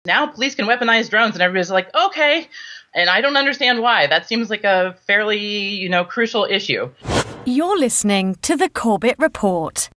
now police can weaponize drones, and everybody's like, okay. And I don't understand why. That seems like a fairly, crucial issue. You're listening to the Corbett Report.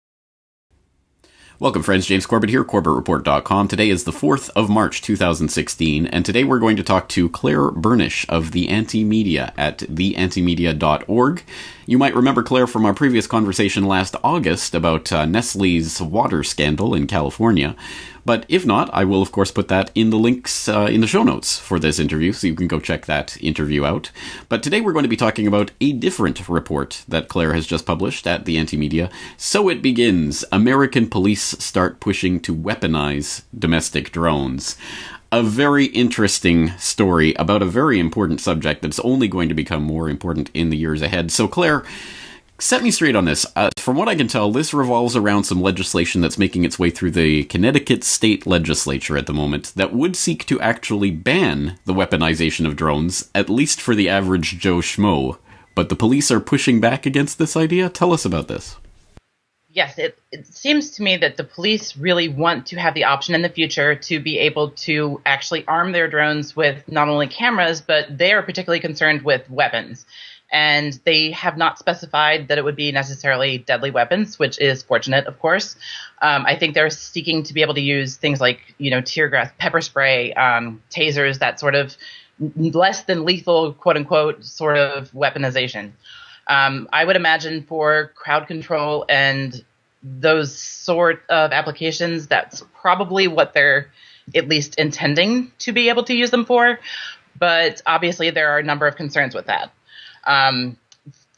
Welcome, friends. James Corbett here, CorbettReport.com. Today is the 4th of March, 2016, and today we're going to talk to Claire Burnish of The Anti-Media at theantimedia.org. You might remember Claire from our previous conversation last August about Nestle's water scandal in California. But if not, I will, of course, put that in the links in the show notes for this interview, so you can go check that interview out. But today we're going to be talking about a different report that Claire has just published at The Anti-Media. So it begins. American police start pushing to weaponize domestic drones. A very interesting story about a very important subject that's only going to become more important in the years ahead. So, Claire, set me straight on this. From what I can tell, this revolves around some legislation that's making its way through the Connecticut state legislature at the moment that would seek to actually ban the weaponization of drones, at least for the average Joe Schmo. But the police are pushing back against this idea? Tell us about this. Yes, it seems to me that the police really want to have the option in the future to be able to actually arm their drones with not only cameras, but they are particularly concerned with weapons. And they have not specified that it would be necessarily deadly weapons, which is fortunate, of course. I think they're seeking to be able to use things like, tear gas, pepper spray, tasers, that sort of less than lethal, quote unquote, sort of weaponization. I would imagine for crowd control and those sort of applications, that's probably what they're at least intending to be able to use them for. But obviously, there are a number of concerns with that.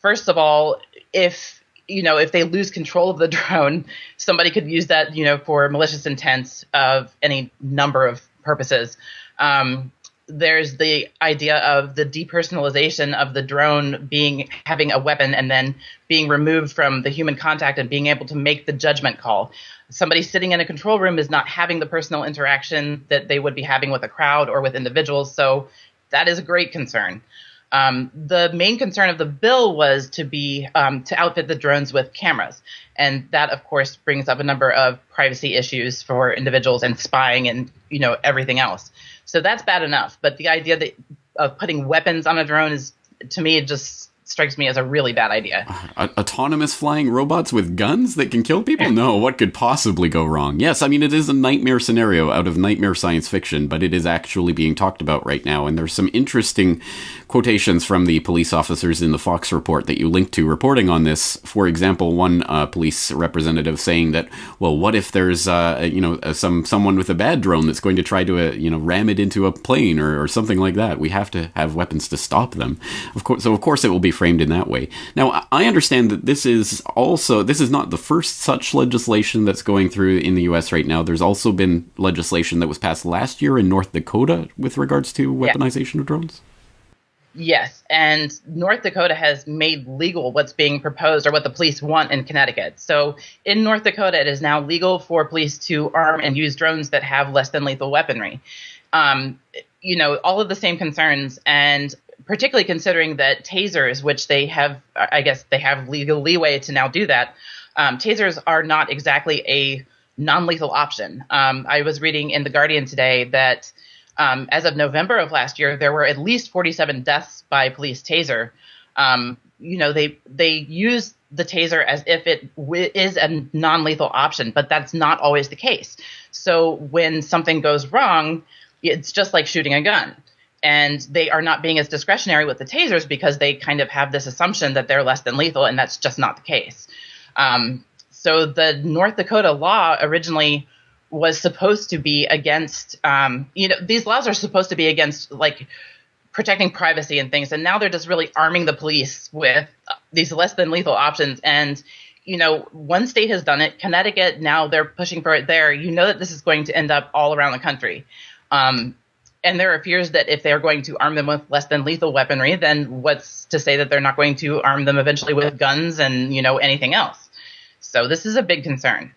First of all, if they lose control of the drone, somebody could use that, for malicious intent of any number of purposes. There's the idea of the depersonalization of the drone having a weapon and then being removed from the human contact and being able to make the judgment call. Somebody sitting in a control room is not having the personal interaction that they would be having with a crowd or with individuals. So that is a great concern. The main concern of the bill was to outfit the drones with cameras. And that, of course, brings up a number of privacy issues for individuals and spying and, everything else. So that's bad enough. But the idea of putting weapons on a drone to me, it just strikes me as a really bad idea. Autonomous flying robots with guns that can kill people? No, what could possibly go wrong? Yes, I mean, it is a nightmare scenario out of nightmare science fiction, but it is actually being talked about right now. And there's some interesting quotations from the police officers in the Fox report that you linked to reporting on this. For example, one police representative saying that, well, what if there's, someone with a bad drone that's going to try to, ram it into a plane or something like that? We have to have weapons to stop them. Of course, it will be framed in that way. Now, I understand that this is not the first such legislation that's going through in the U.S. right now. There's also been legislation that was passed last year in North Dakota with regards to weaponization of drones. Yes, and North Dakota has made legal what's being proposed or what the police want in Connecticut. So in North Dakota, it is now legal for police to arm and use drones that have less than lethal weaponry. All of the same concerns, and particularly considering that tasers, which they have legal leeway to now do that, tasers are not exactly a non-lethal option. I was reading in The Guardian today that as of November of last year, there were at least 47 deaths by police taser. They use the taser as if it is a non-lethal option, but that's not always the case. So when something goes wrong, it's just like shooting a gun. And they are not being as discretionary with the tasers because they kind of have this assumption that they're less than lethal, and that's just not the case. So the North Dakota law originally was supposed to be against, these laws are supposed to be against like protecting privacy and things. And now they're just really arming the police with these less than lethal options. And, one state has done it, Connecticut, now they're pushing for it there. That this is going to end up all around the country. And there are fears that if they're going to arm them with less than lethal weaponry, then what's to say that they're not going to arm them eventually with guns and, anything else. So this is a big concern.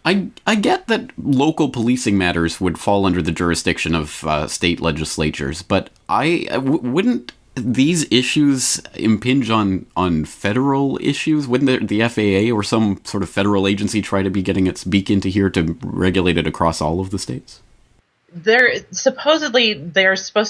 I get that local policing matters would fall under the jurisdiction of state legislatures, but wouldn't these issues impinge on federal issues? Wouldn't the FAA or some sort of federal agency try to be getting its beak into here to regulate it across all of the states? they're supposed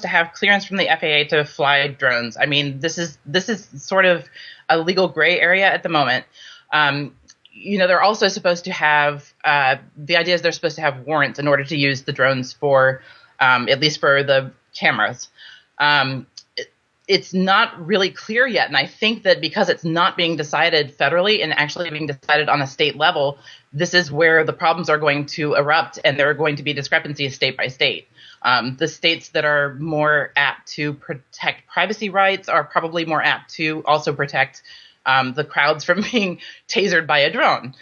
to have clearance from the FAA to fly drones. I mean, this is sort of a legal gray area at the moment. They're also supposed to have the idea is they're supposed to have warrants in order to use the drones for at least for the cameras. It's not really clear yet, and I think that because it's not being decided federally and actually being decided on a state level, this is where the problems are going to erupt, and there are going to be discrepancies state by state. The states that are more apt to protect privacy rights are probably more apt to also protect the crowds from being tasered by a drone.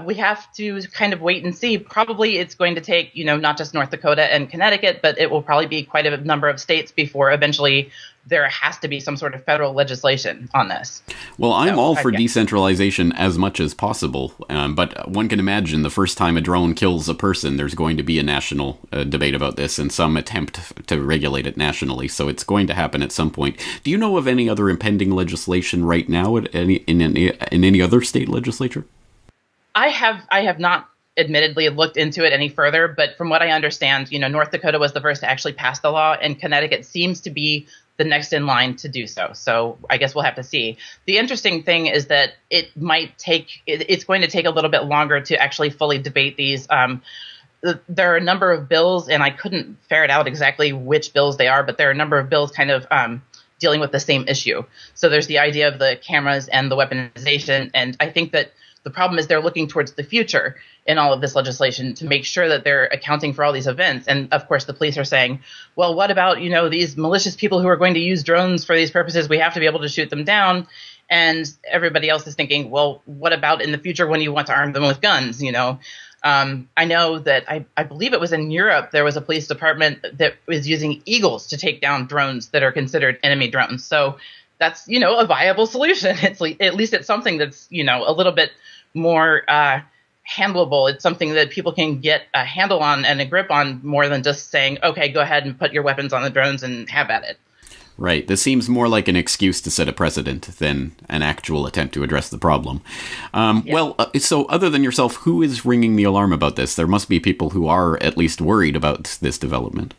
We have to kind of wait and see. Probably it's going to take, not just North Dakota and Connecticut, but it will probably be quite a number of states before eventually there has to be some sort of federal legislation on this. Well, I'm all for decentralization as much as possible, but one can imagine the first time a drone kills a person, there's going to be a national debate about this and some attempt to regulate it nationally, so it's going to happen at some point. Do you know of any other impending legislation right now in any other state legislature? I have not admittedly looked into it any further, but from what I understand, North Dakota was the first to actually pass the law, and Connecticut seems to be the next in line to do so. So I guess we'll have to see. The interesting thing is that it's going to take a little bit longer to actually fully debate these. There are a number of bills, and I couldn't ferret out exactly which bills they are, but there are a number of bills kind of dealing with the same issue. So there's the idea of the cameras and the weaponization, and I think that the problem is they're looking towards the future in all of this legislation to make sure that they're accounting for all these events. And of course, the police are saying, well, what about, these malicious people who are going to use drones for these purposes? We have to be able to shoot them down. And everybody else is thinking, well, what about in the future when you want to arm them with guns? I know that I believe it was in Europe, there was a police department that was using eagles to take down drones that are considered enemy drones. So that's, a viable solution. At least it's something that's, a little bit more handleable. It's something that people can get a handle on and a grip on more than just saying, okay, go ahead and put your weapons on the drones and have at it. Right. This seems more like an excuse to set a precedent than an actual attempt to address the problem. Well, so other than yourself, who is ringing the alarm about this? There must be people who are at least worried about this development.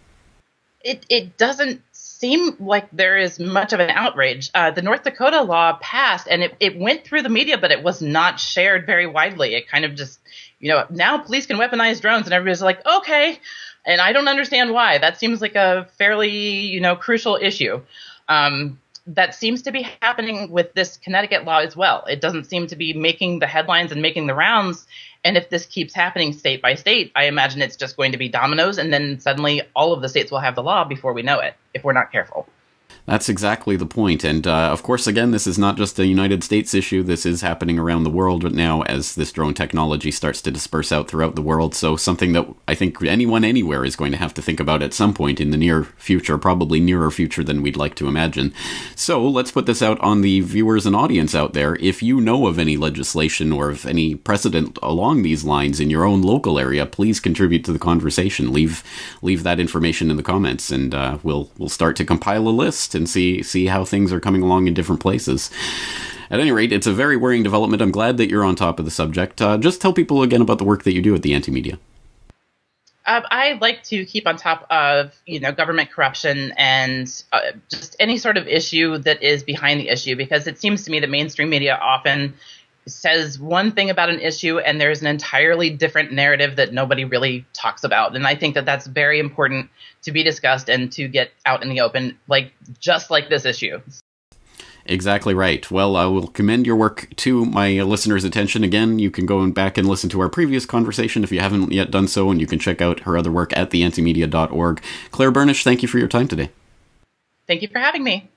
It doesn't seem like there is much of an outrage. The North Dakota law passed, and it went through the media, but it was not shared very widely. It kind of just, now police can weaponize drones, and everybody's like, okay. And I don't understand why. That seems like a fairly, crucial issue. That seems to be happening with this Connecticut law as well. It doesn't seem to be making the headlines and making the rounds. And if this keeps happening state by state, I imagine it's just going to be dominoes. And then suddenly all of the states will have the law before we know it, if we're not careful. That's exactly the point. And of course, again, this is not just a United States issue. This is happening around the world now as this drone technology starts to disperse out throughout the world. So something that I think anyone anywhere is going to have to think about at some point in the near future, probably nearer future than we'd like to imagine. So let's put this out on the viewers and audience out there. If you know of any legislation or of any precedent along these lines in your own local area, please contribute to the conversation. Leave that information in the comments, and we'll start to compile a list and see how things are coming along in different places. At any rate, it's a very worrying development. I'm glad that you're on top of the subject. Just tell people again about the work that you do at the Anti-Media. I like to keep on top of, government corruption and just any sort of issue that is behind the issue, because it seems to me that mainstream media often says one thing about an issue and there's an entirely different narrative that nobody really talks about. And I think that that's very important to be discussed and to get out in the open, just like this issue. Exactly right. Well, I will commend your work to my listeners' attention. Again, you can go back and listen to our previous conversation if you haven't yet done so, and you can check out her other work at theantimedia.org. Claire Burnish, thank you for your time today. Thank you for having me.